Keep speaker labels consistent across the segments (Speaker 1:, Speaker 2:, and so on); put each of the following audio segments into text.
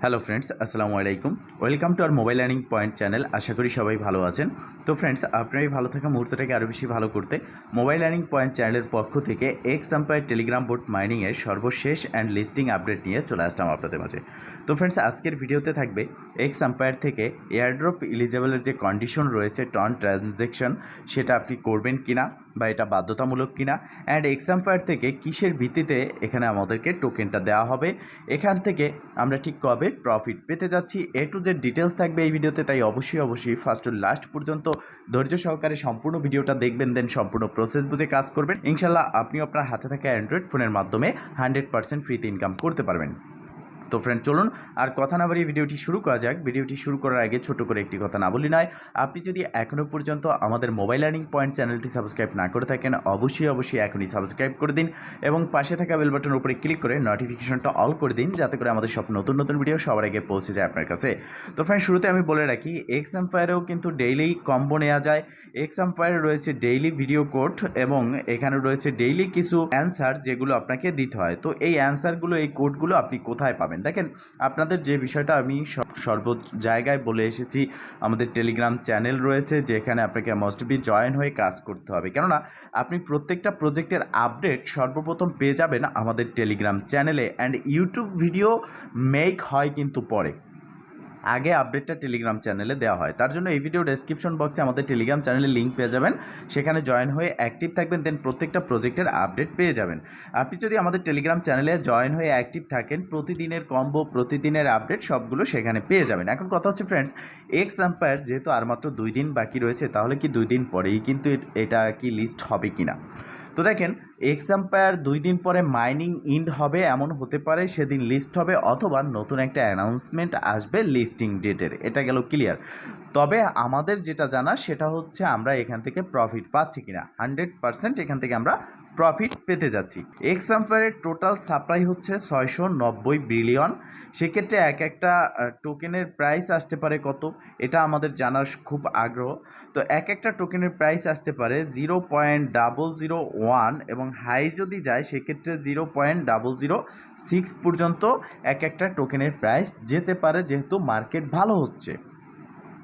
Speaker 1: Hello friends, আসসালামু আলাইকুম। Welcome to our mobile earning point channel. আশা করি সবাই ভালো আছেন। তো ফ্রেন্ডস, আপনার এই ভালো থাকা মুহূর্তটাকে আরও বেশি ভালো করতে মোবাইল আর্নিং পয়েন্ট চ্যানেলের পক্ষ থেকে এক্স এম্পায়ার টেলিগ্রাম বোট মাইনিংয়ের সর্বশেষ অ্যান্ড লিস্টিং আপডেট নিয়ে চলে আসলাম আপনাদের মাঝে। তো ফ্রেন্ডস, আজকের ভিডিওতে থাকবে এক্স এম্পায়ার থেকে এয়ারড্রপ এলিজেবলের যে কন্ডিশন রয়েছে টন ট্রানজ্যাকশন, সেটা আপনি করবেন কিনা বা এটা বাধ্যতামূলক কিনা, অ্যান্ড এক্স এম্পায়ার থেকে কিসের ভিত্তিতে এখানে আমাদেরকে টোকেনটা দেওয়া হবে, এখান থেকে আমরা ঠিক কবে প্রফিট পেতে যাচ্ছি, এ টু জেড ডিটেলস থাকবে এই ভিডিওতে। তাই অবশ্যই ফার্স্ট টু লাস্ট পর্যন্ত ধৈর্য সহকারে সম্পূর্ণ ভিডিওটা দেখবেন, দেন সম্পূর্ণ প্রসেস বুঝে কাজ করবেন। ইনশাল্লাহ আপনি আপনার হাতে থাকা অ্যান্ড্রয়েড ফোনের মাধ্যমে 100% ফ্রিতে ইনকাম করতে পারবেন। তো ফ্রেন্ড, চলুন আর কথা না বাড়িয়ে ভিডিওটি শুরু করা যাক। ভিডিওটি শুরু করার আগে ছোট করে একটি কথা না বলি নয়, আপনি যদি এখনও পর্যন্ত আমাদের মোবাইল আর্নিং পয়েন্ট চ্যানেলটি সাবস্ক্রাইব না করে থাকেন, অবশ্যই এখনই সাবস্ক্রাইব করে দিন এবং পাশে থাকা বেল বাটনের উপরে ক্লিক করে নোটিফিকেশনটা অল করে দিন, যাতে করে আমাদের সব নতুন ভিডিও সবার আগে পৌঁছে যায় আপনার কাছে। তো ফ্রেন্ড, শুরুতে আমি বলে রাখি, এক্স এম্পায়ারেও কিন্তু ডেইলি কম্বো নেওয়া যায়। এক্স এম্পায়ারে রয়েছে ডেইলি ভিডিও কোড এবং এখানে রয়েছে ডেইলি কিছু অ্যান্সার যেগুলো আপনাকে দিতে হয়। তো এই অ্যান্সারগুলো, এই কোডগুলো আপনি কোথায় পাবেন? দেখেন, আপনাদের যে বিষয়টা আমি সর্ব জায়গায় বলে এসেছি, আমাদের টেলিগ্রাম চ্যানেল রয়েছে যেখানে আপনাকে মাস্ট বি জয়েন হয়ে কাজ করতে হবে, কেননা আপনি প্রত্যেকটা প্রজেক্টের আপডেট সর্বপ্রথম পেয়ে যাবেন আমাদের টেলিগ্রাম চ্যানেলে। অ্যান্ড ইউটিউব ভিডিও মেক হয় কিন্তু পরে, আগে আপডেটটা টেলিগ্রাম চ্যানেলে দেওয়া হয়। তার জন্য এই ভিডিও ডেসক্রিপশন বক্সে আমাদের টেলিগ্রাম চ্যানেলের লিঙ্ক পেয়ে যাবেন, সেখানে জয়েন হয়ে অ্যাক্টিভ থাকবেন, দেন প্রত্যেকটা প্রজেক্টের আপডেট পেয়ে যাবেন। আপনি যদি আমাদের টেলিগ্রাম চ্যানেলে জয়েন হয়ে অ্যাক্টিভ থাকেন, প্রতিদিনের কম্বো, প্রতিদিনের আপডেট সবগুলো সেখানে পেয়ে যাবেন। এখন কথা হচ্ছে ফ্রেন্ডস, এক্স এম্পায়ার যেহেতু আর মাত্র 2 দিন বাকি রয়েছে, তাহলে কি 2 দিন পরেই কিন্তু এটা কি লিস্ট হবে কিনা? তো দেখেন, এক্স এম্পায়ার 2 দিন পরে মাইনিং ইন্ড হবে, এমন হতে পারে সেদিন লিস্ট হবে, অথবা নতুন একটা অ্যানাউন্সমেন্ট আসবে লিস্টিং ডেটের। এটা গেল ক্লিয়ার। তবে আমাদের যেটা জানা সেটা হচ্ছে আমরা এখান থেকে প্রফিট পাচ্ছি কিনা। 100% এখান থেকে আমরা প্রফিট পেতে যাচ্ছি। এক্স এম্পায়ারের টোটাল সাপ্লাই হচ্ছে 690 বিলিয়ন। সেক্ষেত্রে এক একটা টোকেনের প্রাইস আসতে পারে কত, এটা আমাদের জানার খুব আগ্রহ। তো এক একটা টোকেনের প্রাইস আসতে পারে 0.001 এবং হাই যদি যায় সেক্ষেত্রে 0.006 পর্যন্ত এক একটা টোকেনের প্রাইস যেতে পারে, যেহেতু মার্কেট ভালো হচ্ছে।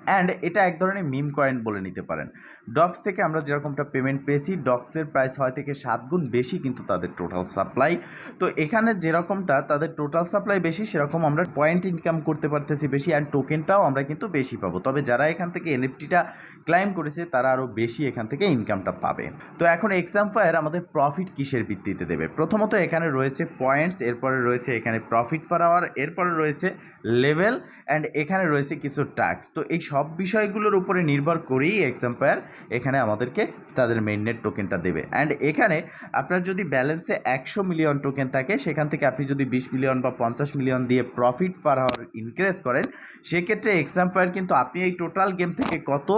Speaker 1: অ্যান্ড এটা এক ধরনের মিম কয়েন বলে নিতে পারেন। ডক্স থেকে আমরা যেরকমটা পেমেন্ট পেয়েছি, ডক্সের প্রাইস 6 থেকে 7 গুণ বেশি কিন্তু তাদের টোটাল সাপ্লাই। তো এখানে যেরকমটা তাদের টোটাল সাপ্লাই বেশি, সেরকম আমরা পয়েন্ট ইনকাম করতে পারতেছি বেশি, অ্যান্ড টোকেনটাও আমরা কিন্তু বেশি পাবো। তবে যারা এখান থেকে এনএফটিটা ক্লাইম করেছে তারা আরও বেশি এখান থেকে ইনকামটা পাবে। তো এখন এক্স এম্পায়ার আমাদের প্রফিট কিসের ভিত্তিতে দেবে? প্রথমত এখানে রয়েছে পয়েন্টস, এরপরে রয়েছে এখানে প্রফিট পার আওয়ার, এরপরে রয়েছে লেভেল, অ্যান্ড এখানে রয়েছে কিছু ট্যাক্স। তো এই সব বিষয়গুলোর উপরে নির্ভর করেই এক্স এম্পায়ার এখানে আমাদেরকে তাদের মেইননেট টোকেনটা দেবে। অ্যান্ড এখানে আপনার যদি ব্যালেন্সে 100 মিলিয়ন টোকেন থাকে, সেখান থেকে আপনি যদি 20 মিলিয়ন বা 50 মিলিয়ন দিয়ে প্রফিট পার আওয়ার ইনক্রিজ করেন, সেক্ষেত্রে এক্স এম্পায়ার কিন্তু আপনি এই টোটাল গেম থেকে কত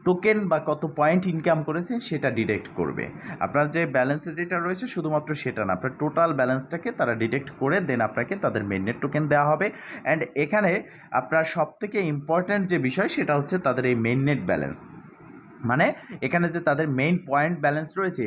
Speaker 1: টোকেন বা কত পয়েন্ট ইনকাম করেছেন সেটা ডিটেক্ট করবে। আপনার যে ব্যালেন্সে যেটা রয়েছে শুধুমাত্র সেটা না, আপনার টোটাল ব্যালেন্সটাকে তারা ডিটেক্ট করে দেন আপনাকে তাদের মেইননেট টোকেন দেওয়া হবে। অ্যান্ড এখানে আপনার সবথেকে ইম্পর্ট্যান্ট যে বিষয় সেটা হচ্ছে তাদের এই মেইননেট ব্যালেন্স, মানে এখানে যে তাদের মেইন পয়েন্ট ব্যালেন্স রয়েছে,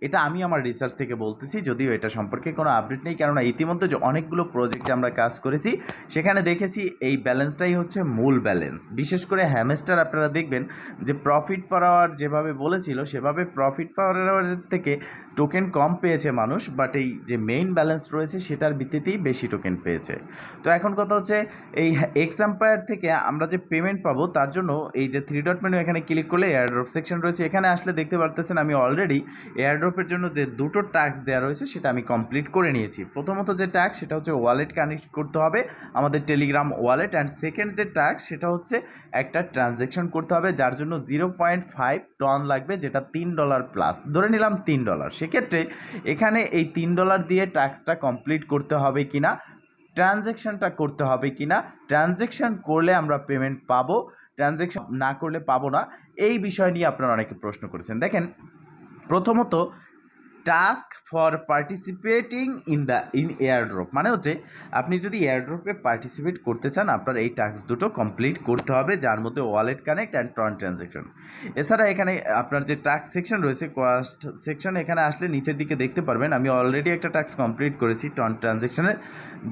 Speaker 1: এটা আমি আমার রিসার্চ থেকে বলতেছি, যদিও এটা সম্পর্কে কোনো আপডেট নেই, কেননা ইতিমধ্যে যে অনেকগুলো প্রজেক্টে আমরা কাজ করেছি সেখানে দেখেছি এই ব্যালেন্সটাই হচ্ছে মূল ব্যালেন্স। বিশেষ করে হ্যামস্টার আপনারা দেখবেন যে প্রফিট পার আওয়ার যেভাবে বলেছিল সেভাবে প্রফিট পার আওয়ারের থেকে টোকেন কম পেয়েছে মানুষ, বাট এই যে মেইন ব্যালেন্স রয়েছে সেটার ভিত্তিতেই বেশি টোকেন পেয়েছে। তো এখন কথা হচ্ছে, এই এক্স এম্পায়ার থেকে আমরা যে পেমেন্ট পাবো তার জন্য এই যে 3 ডট মেনু এখানে ক্লিক করলে এয়ারড্রপ সেকশন রয়েছে, এখানে আসলে দেখতে পারতেছেন আমি অলরেডি এয়ারড্রপের জন্য যে 2টো টাস্ক দেওয়া রয়েছে সেটা আমি কমপ্লিট করে নিয়েছি। প্রথমত যে টাস্ক সেটা হচ্ছে ওয়ালেট কানেক্ট করতে হবে, আমাদের টেলিগ্রাম ওয়ালেট। অ্যান্ড সেকেন্ড যে টাস্ক সেটা হচ্ছে একটা ট্রানজ্যাকশন করতে হবে, যার জন্য 0.5 টন লাগবে, যেটা $3 প্লাস, ধরে নিলাম $3। সেক্ষেত্রে এখানে এই $3 দিয়ে টাস্কটা কমপ্লিট করতে হবে কিনা, ট্রানজ্যাকশনটা করতে হবে কিনা, ট্রানজ্যাকশন করলে আমরা পেমেন্ট পাবো, ট্রানজ্যাকশন না করলে পাবো না, এই বিষয় নিয়ে আপনারা অনেকে প্রশ্ন করেছেন। দেখেন, প্রথমত task for participating in airdrop, মানে হচ্ছে আপনি যদি এয়ারড্রপে পার্টিসিপেট করতে চান আপনার এই টাস্ক দুটো কমপ্লিট করতে হবে, যার মধ্যে ওয়ালেট কানেক্ট অ্যান্ড ট্রন ট্রানজ্যাকশন। এছাড়া এখানে আপনার যে টাস্ক সেকশন রয়েছে, কোয়াস্ট সেকশন, এখানে আসলে নিচের দিকে দেখতে পারবেন আমি অলরেডি একটা টাস্ক কমপ্লিট করেছি ট্রন ট্রানজ্যাকশনের,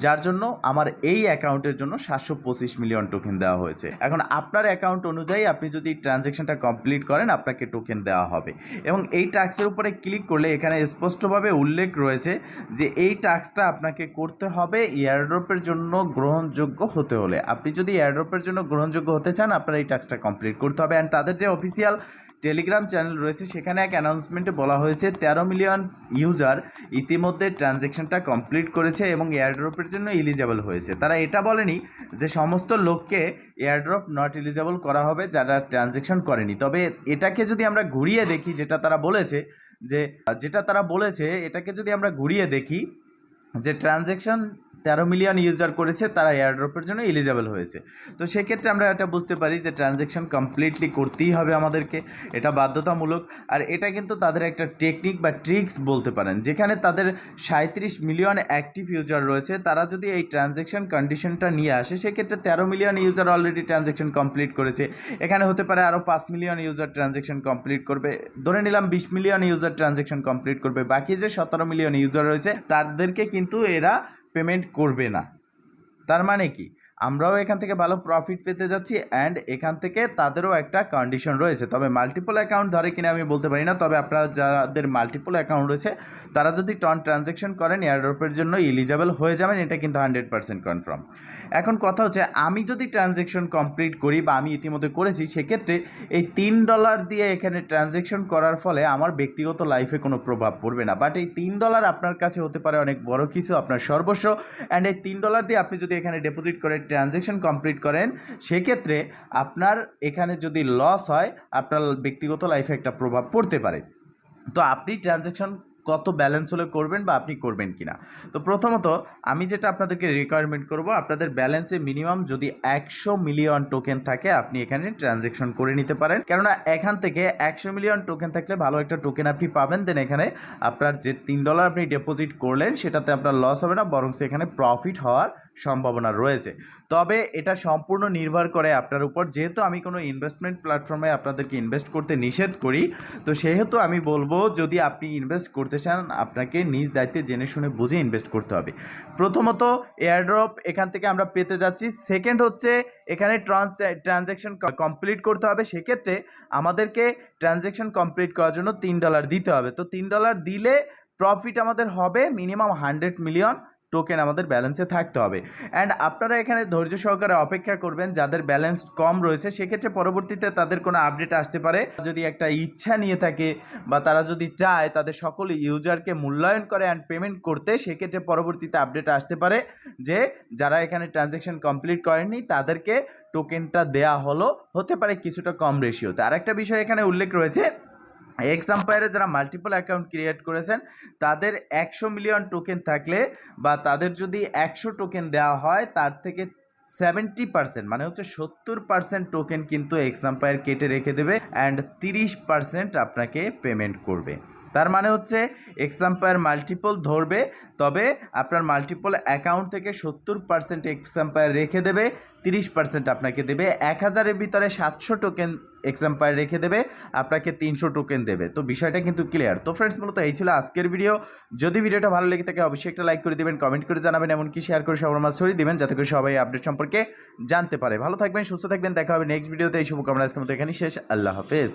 Speaker 1: যার জন্য আমার এই অ্যাকাউন্টের জন্য 725 মিলিয়ন টোকেন দেওয়া হয়েছে। এখন আপনার অ্যাকাউন্ট অনুযায়ী আপনি যদি ট্রানজ্যাকশনটা কমপ্লিট করেন আপনাকে টোকেন দেওয়া হবে। এবং এই টাস্কের উপরে ক্লিক করলে এখানে স্পষ্টভাবে উল্লেখ রয়েছে যে এই টাস্কটা আপনাকে করতে হবে এয়ারড্রপের জন্য গ্রহণযোগ্য হতে হলে। আপনি যদি এয়ারড্রপের জন্য গ্রহণযোগ্য হতে চান আপনার এই টাস্কটা কমপ্লিট করতে হবে। অ্যান্ড তাদের যে অফিসিয়াল টেলিগ্রাম চ্যানেল রয়েছে সেখানে এক অ্যানাউন্সমেন্টে বলা হয়েছে 13 মিলিয়ন ইউজার ইতিমধ্যে ট্রানজ্যাকশনটা কমপ্লিট করেছে এবং এয়ারড্রপের জন্য এলিজেবল হয়েছে। তারা এটা বলেনি যে সমস্ত লোককে এয়ারড্রপ নট এলিজেবল করা হবে যারা ট্রানজ্যাকশন করেনি, তবে এটাকে যদি আমরা ঘুরিয়ে দেখি যেটা তারা বলেছে এটাকে যদি আমরা ঘুরিয়ে দেখি যে ট্রানজ্যাকশন 13 মিলিয়ন ইউজার করেছে তারা এয়ারড্রপের জন্য এলিজেবল হয়েছে। তো সেক্ষেত্রে আমরা এটা বুঝতে পারি যে ট্রানজ্যাকশন কমপ্লিটলি করতেই হবে আমাদেরকে, এটা বাধ্যতামূলক। আর এটা কিন্তু তাদের একটা টেকনিক বা ট্রিক্স বলতে পারেন, যেখানে তাদের 37 মিলিয়ন অ্যাক্টিভ ইউজার রয়েছে। তারা যদি এই ট্রানজ্যাকশন কন্ডিশনটা নিয়ে আসে সেক্ষেত্রে 13 million user already transaction complete করেছে, এখানে হতে পারে আরও 5 মিলিয়ন ইউজার ট্রানজ্যাকশন কমপ্লিট করবে, ধরে নিলাম 20 মিলিয়ন ইউজার ট্রানজ্যাকশন কমপ্লিট করবে, বাকি যে 17 মিলিয়ন ইউজার রয়েছে তাদেরকে কিন্তু এরা পেমেন্ট করবে না। তার মানে কি আমরাও এখান থেকে ভালো প্রফিট পেতে যাচ্ছি অ্যান্ড এখান থেকে তাদেরও একটা কন্ডিশন রয়েছে। তবে মাল্টিপল অ্যাকাউন্ট ধরে কিনা আমি বলতে পারি না, তবে আপনারা যাদের মাল্টিপল অ্যাকাউন্ট রয়েছে তারা যদি ট্রানজ্যাকশন করেন এয়ারড্রপের জন্য এলিজেবল হয়ে যাবেন, এটা কিন্তু 100% কনফার্ম। এখন কথা হচ্ছে আমি যদি ট্রানজ্যাকশন কমপ্লিট করি বা আমি ইতিমধ্যে করেছি সেক্ষেত্রে এই $3 দিয়ে এখানে ট্রানজ্যাকশন করার ফলে আমার ব্যক্তিগত লাইফে কোনো প্রভাব পড়বে না, বাট এই $3 আপনার কাছে হতে পারে অনেক বড় কিছু, আপনার সর্বস্ব। অ্যান্ড এই $3 দিয়ে আপনি যদি এখানে ডিপোজিট করে ট্রানজ্যাকশন কমপ্লিট করেন সেক্ষেত্রে আপনার এখানে যদি লস হয় আপনার ব্যক্তিগত লাইফে একটা প্রভাব পড়তে পারে। তো আপনি ট্রানজ্যাকশন কত ব্যালেন্স হলে করবেন বা আপনি করবেন কিনা। তো প্রথমত আমি যেটা আপনাদেরকে রিকোয়ারমেন্ট করব, আপনাদের ব্যালেন্সে মিনিমাম যদি 100 মিলিয়ন টোকেন থাকে আপনি এখানে ট্রানজ্যাকশন করে নিতে পারেন, কেননা এখান থেকে 100 মিলিয়ন টোকেন থাকলে ভালো একটা টোকেন আপনি পাবেন। দেন এখানে আপনার যে $3 আপনি ডিপোজিট করলেন সেটাতে আপনার লস হবে না, বরং সেখানে প্রফিট হওয়ার সম্ভাবনা রয়েছে। তবে এটা সম্পূর্ণ নির্ভর করে আপনার উপর, যেহেতু আমি কোনো ইনভেস্টমেন্ট প্ল্যাটফর্মে আপনাদেরকে ইনভেস্ট করতে নিষেধ করি, তো সেহেতু আমি বলবো যদি আপনি ইনভেস্ট করতে চান আপনাকে নিজ দায়িত্বে জেনে শুনে বুঝে ইনভেস্ট করতে হবে। প্রথমত এয়ারড্রপ এখান থেকে আমরা পেতে যাচ্ছি, সেকেন্ড হচ্ছে এখানে ট্রানজ্যাকশন কমপ্লিট করতে হবে, সেক্ষেত্রে আমাদেরকে ট্রানজ্যাকশন কমপ্লিট করার জন্য $3 দিতে হবে। তো $3 দিলে প্রফিট আমাদের হবে মিনিমাম 100 মিলিয়ন টোকেন আমাদের ব্যালেন্সে থাকতে হবে। অ্যান্ড আপনারা এখানে ধৈর্য সহকারে অপেক্ষা করবেন, যাদের ব্যালেন্স কম রয়েছে সেক্ষেত্রে পরবর্তীতে তাদের কোনো আপডেট আসতে পারে, যদি একটা ইচ্ছা নিয়ে থাকে বা তারা যদি চায় তাদের সকল ইউজারকে মূল্যায়ন করে অ্যান্ড পেমেন্ট করতে, সেক্ষেত্রে পরবর্তীতে আপডেট আসতে পারে যে যারা এখানে ট্রানজ্যাকশন কমপ্লিট করেননি তাদেরকে টোকেনটা দেয়া হতে পারে কিছুটা কম রেশিওতে। আরেকটা বিষয় এখানে উল্লেখ রয়েছে, এক্সাম্পায়ারে যারা মাল্টিপল অ্যাকাউন্ট ক্রিয়েট করেছেন তাদের 100 মিলিয়ন টোকেন থাকলে বা তাদের যদি 100 টোকেন দেওয়া হয় তার থেকে 70% মানে হচ্ছে 70% টোকেন কিন্তু এক্সাম্পায়ার কেটে রেখে দেবে অ্যান্ড 30% আপনাকে পেমেন্ট করবে। তার মানে হচ্ছে এক্সাম্পায়ার মাল্টিপল ধরবে, তবে আপনার মাল্টিপল অ্যাকাউন্ট থেকে 70% এক্সাম্পায়ার রেখে দেবে, 30% আপনাকে দেবে। 1000-এর ভিতরে 700 টোকেন এক্সাম্পায়ার রেখে দেবে, আপনাকে 300 টোকেন দেবে। তো বিষয়টা কিন্তু ক্লিয়ার। তো ফ্রেন্ডস মূলত এই ছিল আজকের ভিডিও। যদি ভিডিওটা ভালো লেগে থাকে অবশ্যই একটা লাইক করে দেবেন, কমেন্ট করে জানাবেন, এমনকি শেয়ার করে সবার মাঝে ছড়িয়ে দেবেন যাতে করে সবাই আপডেট সম্পর্কে জানতে পারে। ভালো থাকবেন, সুস্থ থাকবেন, দেখা হবে নেক্সট ভিডিওতে। এই শুভকামনা আজকের মতো এখানেই শেষ। আল্লাহ হাফেজ।